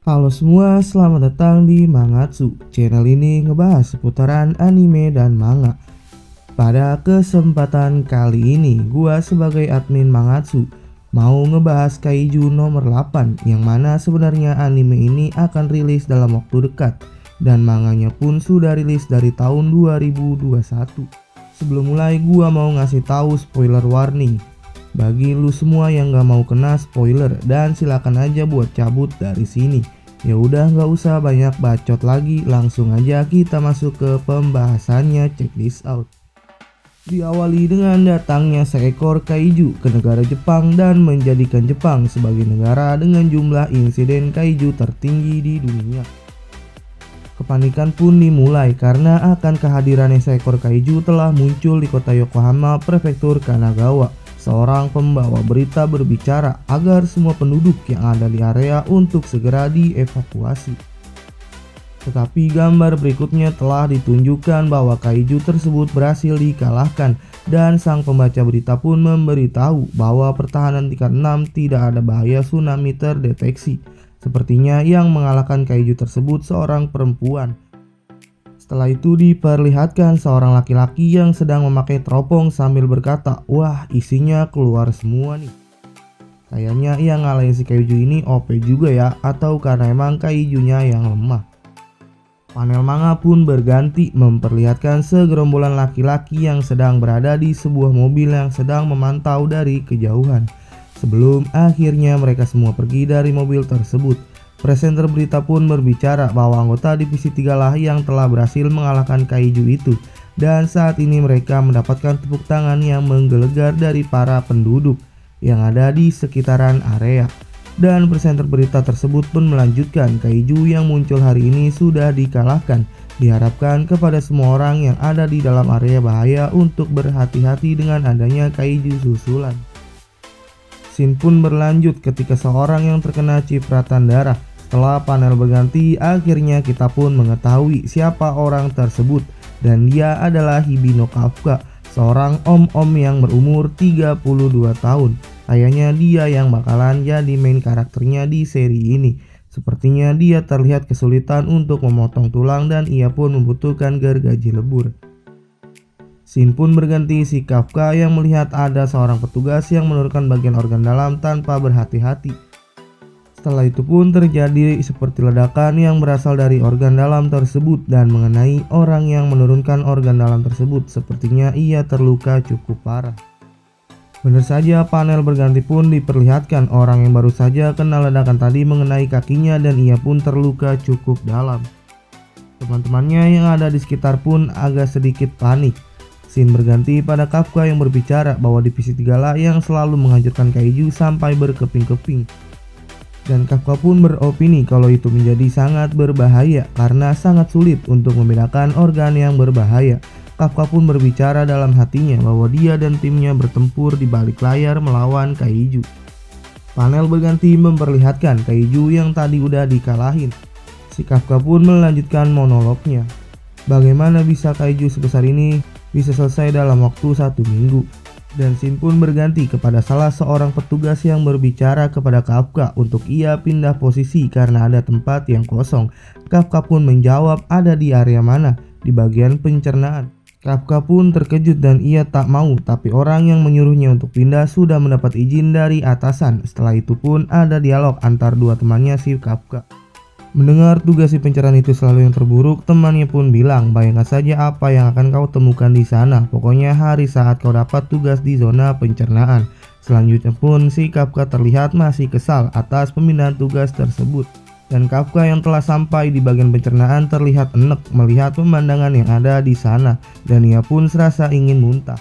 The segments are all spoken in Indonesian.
Halo semua, selamat datang di Mangatsu. Channel ini ngebahas seputaran anime dan manga. Pada kesempatan kali ini, gua sebagai admin Mangatsu mau ngebahas Kaiju nomor 8, yang mana sebenarnya anime ini akan rilis dalam waktu dekat dan manganya pun sudah rilis dari tahun 2021. Sebelum mulai, gua mau ngasih tahu spoiler warning bagi lu semua yang gak mau kena spoiler, dan silakan aja buat cabut dari sini. Ya udah, nggak usah banyak bacot lagi, langsung aja kita masuk ke pembahasannya. Check this out. Diawali dengan datangnya seekor kaiju ke negara Jepang dan menjadikan Jepang sebagai negara dengan jumlah insiden kaiju tertinggi di dunia. Kepanikan pun dimulai karena akan kehadirannya seekor kaiju telah muncul di kota Yokohama, prefektur Kanagawa. Seorang pembawa berita berbicara agar semua penduduk yang ada di area untuk segera dievakuasi. Tetapi gambar berikutnya telah ditunjukkan bahwa kaiju tersebut berhasil dikalahkan, dan sang pembaca berita pun memberitahu bahwa pertahanan tingkat 6 tidak ada bahaya tsunami terdeteksi. Sepertinya yang mengalahkan kaiju tersebut seorang perempuan. Setelah itu diperlihatkan seorang laki-laki yang sedang memakai teropong sambil berkata, "Wah, isinya keluar semua nih." Kayaknya yang ngalahin si kaiju ini OP juga ya, atau karena emang kaijunya yang lemah. Panel manga pun berganti memperlihatkan segerombolan laki-laki yang sedang berada di sebuah mobil yang sedang memantau dari kejauhan. Sebelum akhirnya mereka semua pergi dari mobil tersebut. Presenter berita pun berbicara bahwa anggota divisi 3 lah yang telah berhasil mengalahkan kaiju itu, dan saat ini mereka mendapatkan tepuk tangan yang menggelegar dari para penduduk yang ada di sekitaran area. Dan presenter berita tersebut pun melanjutkan, kaiju yang muncul hari ini sudah dikalahkan. Diharapkan kepada semua orang yang ada di dalam area bahaya untuk berhati-hati dengan adanya kaiju susulan. Scene pun berlanjut ketika seorang yang terkena cipratan darah. Setelah panel berganti, akhirnya kita pun mengetahui siapa orang tersebut, dan dia adalah Hibino Kafka, seorang om-om yang berumur 32 tahun. Kayaknya dia yang bakalan jadi main karakternya di seri ini. Sepertinya dia terlihat kesulitan untuk memotong tulang dan ia pun membutuhkan gergaji lebur. Scene pun berganti, si Kafka yang melihat ada seorang petugas yang menurunkan bagian organ dalam tanpa berhati-hati. Setelah itu pun terjadi seperti ledakan yang berasal dari organ dalam tersebut dan mengenai orang yang menurunkan organ dalam tersebut. Sepertinya ia terluka cukup parah. Benar saja, panel berganti pun diperlihatkan orang yang baru saja kena ledakan tadi mengenai kakinya dan ia pun terluka cukup dalam. Teman-temannya yang ada di sekitar pun agak sedikit panik. Scene berganti pada Kafka yang berbicara bahwa divisi 3 lah yang selalu menghancurkan kaiju sampai berkeping-keping. Dan Kafka pun beropini kalau itu menjadi sangat berbahaya karena sangat sulit untuk membedakan organ yang berbahaya. Kafka pun berbicara dalam hatinya bahwa dia dan timnya bertempur di balik layar melawan kaiju. Panel berganti memperlihatkan kaiju yang tadi udah dikalahin. Si Kafka pun melanjutkan monolognya. Bagaimana bisa kaiju sebesar ini bisa selesai dalam waktu 1 minggu? Dan scene pun berganti kepada salah seorang petugas yang berbicara kepada Kafka untuk ia pindah posisi karena ada tempat yang kosong. Kafka pun menjawab ada di area mana, di bagian pencernaan. Kafka pun terkejut dan ia tak mau, tapi orang yang menyuruhnya untuk pindah sudah mendapat izin dari atasan. Setelah itu pun ada dialog antar dua temannya si Kafka. Mendengar tugas si pencerahan itu selalu yang terburuk, temannya pun bilang, "Bayangkan saja apa yang akan kau temukan di sana. Pokoknya hari saat kau dapat tugas di zona pencernaan." Selanjutnya pun si Kafka terlihat masih kesal atas pemindahan tugas tersebut. Dan Kafka yang telah sampai di bagian pencernaan terlihat enek melihat pemandangan yang ada di sana, dan ia pun serasa ingin muntah.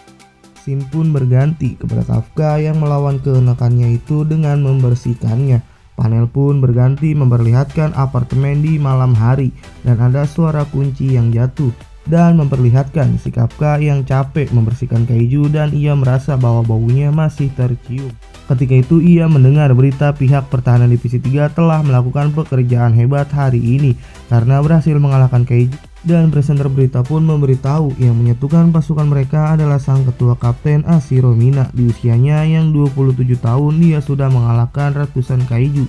Scene pun berganti kepada Kafka yang melawan keenakannya itu dengan membersihkannya. Panel pun berganti memperlihatkan apartemen di malam hari dan ada suara kunci yang jatuh, dan memperlihatkan si Kafka yang capek membersihkan kaiju dan ia merasa bahwa baunya masih tercium. Ketika itu ia mendengar berita pihak pertahanan divisi 3 telah melakukan pekerjaan hebat hari ini karena berhasil mengalahkan kaiju, dan presenter berita pun memberitahu yang menyatukan pasukan mereka adalah sang ketua kapten Ashiro Mina. Di usianya yang 27 tahun dia sudah mengalahkan ratusan kaiju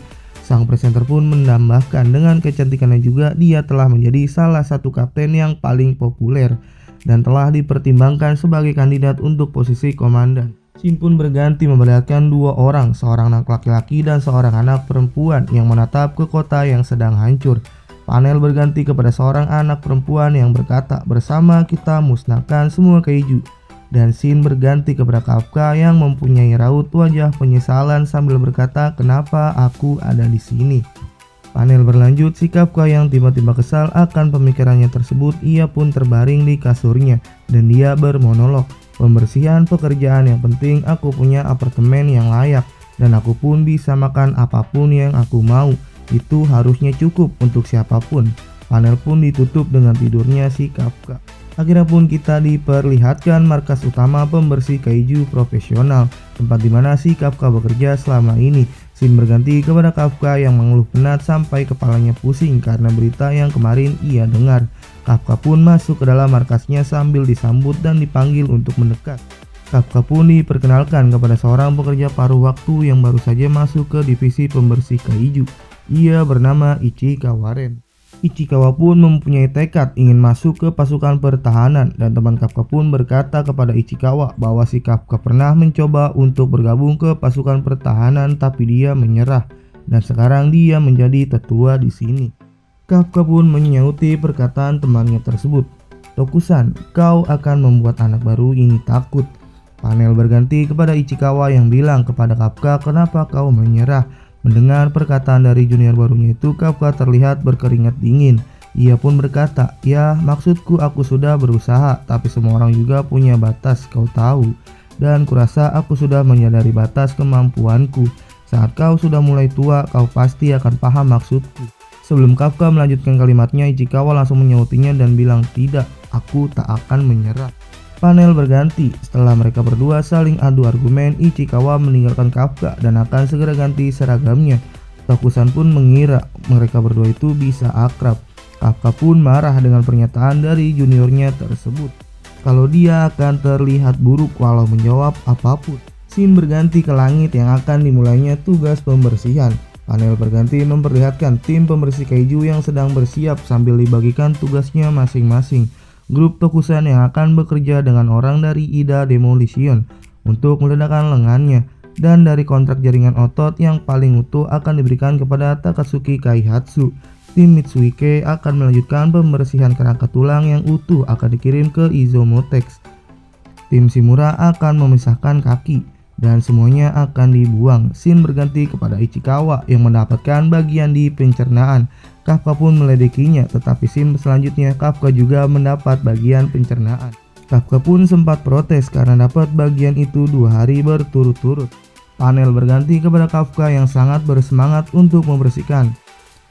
Sang presenter pun menambahkan dengan kecantikannya juga dia telah menjadi salah satu kapten yang paling populer dan telah dipertimbangkan sebagai kandidat untuk posisi komandan. Scene pun berganti memperlihatkan dua orang, seorang anak laki-laki dan seorang anak perempuan yang menatap ke kota yang sedang hancur. Panel berganti kepada seorang anak perempuan yang berkata, "Bersama kita musnahkan semua keiju." Dan scene berganti kepada Kafka yang mempunyai raut wajah penyesalan sambil berkata, "Kenapa aku ada di sini?" Panel berlanjut, si Kafka yang tiba-tiba kesal akan pemikirannya tersebut, ia pun terbaring di kasurnya dan dia bermonolog, "Pembersihan pekerjaan yang penting, aku punya apartemen yang layak dan aku pun bisa makan apapun yang aku mau. Itu harusnya cukup untuk siapapun." Panel pun ditutup dengan tidurnya si Kafka. Akhirnya pun kita diperlihatkan markas utama pembersih kaiju profesional, tempat dimana si Kafka bekerja selama ini. Scene berganti kepada Kafka yang mengeluh penat sampai kepalanya pusing karena berita yang kemarin ia dengar. Kafka pun masuk ke dalam markasnya sambil disambut dan dipanggil untuk mendekat. Kafka pun diperkenalkan kepada seorang pekerja paruh waktu yang baru saja masuk ke divisi pembersih kaiju. Ia bernama Ichikawa Ren. Ichikawa pun mempunyai tekad ingin masuk ke pasukan pertahanan dan teman Kafka pun berkata kepada Ichikawa bahwa si Kafka pernah mencoba untuk bergabung ke pasukan pertahanan tapi dia menyerah dan sekarang dia menjadi tetua di sini. Kafka pun menyauti perkataan temannya tersebut. "Tokusan, kau akan membuat anak baru ini takut." Panel berganti kepada Ichikawa yang bilang kepada Kafka, "Kenapa kau menyerah?" Mendengar perkataan dari junior barunya itu, Kafka terlihat berkeringat dingin. Ia pun berkata, "Ya, maksudku aku sudah berusaha, tapi semua orang juga punya batas, kau tahu. Dan kurasa aku sudah menyadari batas kemampuanku. Saat kau sudah mulai tua, kau pasti akan paham maksudku." Sebelum Kafka melanjutkan kalimatnya, Ichikawa langsung menyautinya dan bilang, "Tidak, aku tak akan menyerah." Panel berganti. Setelah mereka berdua saling adu argumen, Ichikawa meninggalkan Kafka dan akan segera ganti seragamnya. Tokusan pun mengira mereka berdua itu bisa akrab. Kafka pun marah dengan pernyataan dari juniornya tersebut, kalau dia akan terlihat buruk walau menjawab apapun. Scene berganti ke langit yang akan dimulainya tugas pembersihan. Panel berganti memperlihatkan tim pembersih kaiju yang sedang bersiap sambil dibagikan tugasnya masing-masing. Grup Tokusan yang akan bekerja dengan orang dari Ida Demolition untuk meledakkan lengannya, dan dari kontrak jaringan otot yang paling utuh akan diberikan kepada Takatsuki Kaihatsu. Tim Mitsuike akan melanjutkan pembersihan kerangka tulang yang utuh akan dikirim ke Izomotex. Tim Shimura akan memisahkan kaki dan semuanya akan dibuang. Scene berganti kepada Ichikawa yang mendapatkan bagian di pencernaan. Kafka pun meledekinya, tetapi scene selanjutnya Kafka juga mendapat bagian pencernaan. Kafka pun sempat protes karena dapat bagian itu 2 hari berturut-turut. Panel berganti kepada Kafka yang sangat bersemangat untuk membersihkan.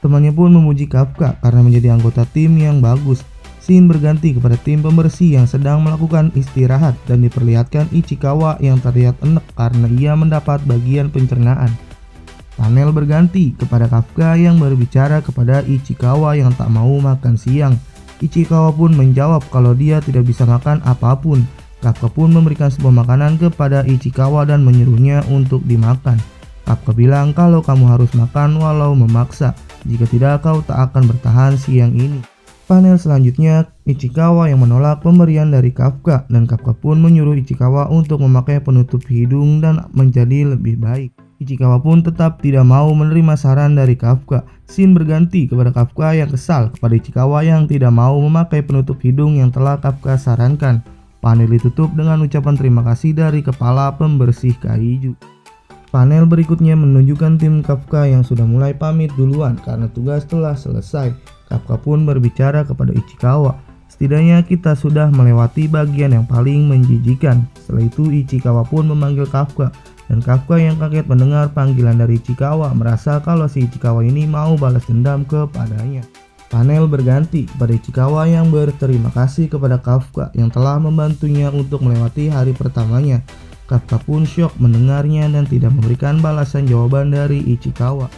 Temannya pun memuji Kafka karena menjadi anggota tim yang bagus. Scene berganti kepada tim pembersih yang sedang melakukan istirahat dan diperlihatkan Ichikawa yang terlihat enek karena ia mendapat bagian pencernaan. Panel berganti kepada Kafka yang berbicara kepada Ichikawa yang tak mau makan siang. Ichikawa pun menjawab kalau dia tidak bisa makan apapun. Kafka pun memberikan sebuah makanan kepada Ichikawa dan menyuruhnya untuk dimakan. Kafka bilang kalau kamu harus makan walau memaksa, jika tidak kau tak akan bertahan siang ini. Panel selanjutnya Ichikawa yang menolak pemberian dari Kafka dan Kafka pun menyuruh Ichikawa untuk memakai penutup hidung dan menjadi lebih baik. Ichikawa pun tetap tidak mau menerima saran dari Kafka. Scene berganti kepada Kafka yang kesal kepada Ichikawa yang tidak mau memakai penutup hidung yang telah Kafka sarankan. Panel ditutup dengan ucapan terima kasih dari kepala pembersih kaiju. Panel berikutnya menunjukkan tim Kafka yang sudah mulai pamit duluan karena tugas telah selesai. Kafka pun berbicara kepada Ichikawa, "Setidaknya kita sudah melewati bagian yang paling menjijikan." Setelah itu Ichikawa pun memanggil Kafka. Dan Kafka yang kaget mendengar panggilan dari Ichikawa merasa kalau si Ichikawa ini mau balas dendam kepadanya. Panel berganti pada Ichikawa yang berterima kasih kepada Kafka yang telah membantunya untuk melewati hari pertamanya. Kafka pun syok mendengarnya dan tidak memberikan balasan jawaban dari Ichikawa.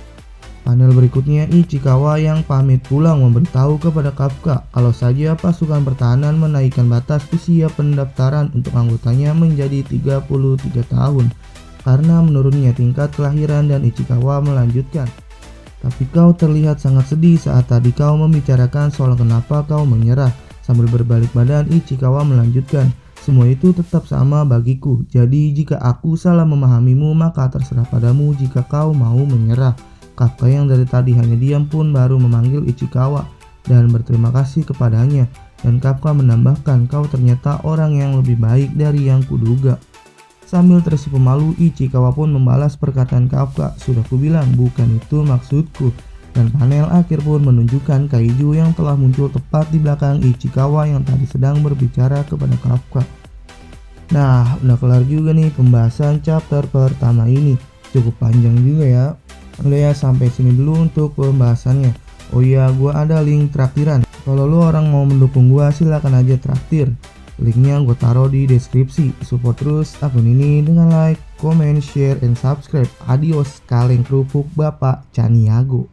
Panel berikutnya Ichikawa yang pamit pulang memberitahu kepada Kafka kalau saja pasukan pertahanan menaikkan batas usia pendaftaran untuk anggotanya menjadi 33 tahun. Karena menurunnya tingkat kelahiran dan Ichikawa melanjutkan. Tapi kau terlihat sangat sedih saat tadi kau membicarakan soal kenapa kau menyerah. Sambil berbalik badan, Ichikawa melanjutkan, semua itu tetap sama bagiku. Jadi jika aku salah memahamimu, maka terserah padamu jika kau mau menyerah. Kafka yang dari tadi hanya diam pun baru memanggil Ichikawa dan berterima kasih kepadanya. Dan Kafka menambahkan, kau ternyata orang yang lebih baik dari yang kuduga. Sambil tersipu malu, Ichikawa pun membalas perkataan Kafka, sudah kubilang bukan itu maksudku. Dan panel akhir pun menunjukkan kaiju yang telah muncul tepat di belakang Ichikawa yang tadi sedang berbicara kepada Kafka. Nah, udah kelar juga nih pembahasan chapter pertama ini. Cukup panjang juga ya. Udah ya, sampai sini dulu untuk pembahasannya. Oh iya, gua ada link traktiran. Kalau lu orang mau mendukung gua, silakan aja traktir. Linknya gue taruh di deskripsi. Support terus akun ini dengan like, comment, share, and subscribe. Adios, kaleng kerupuk Bapak Caniago.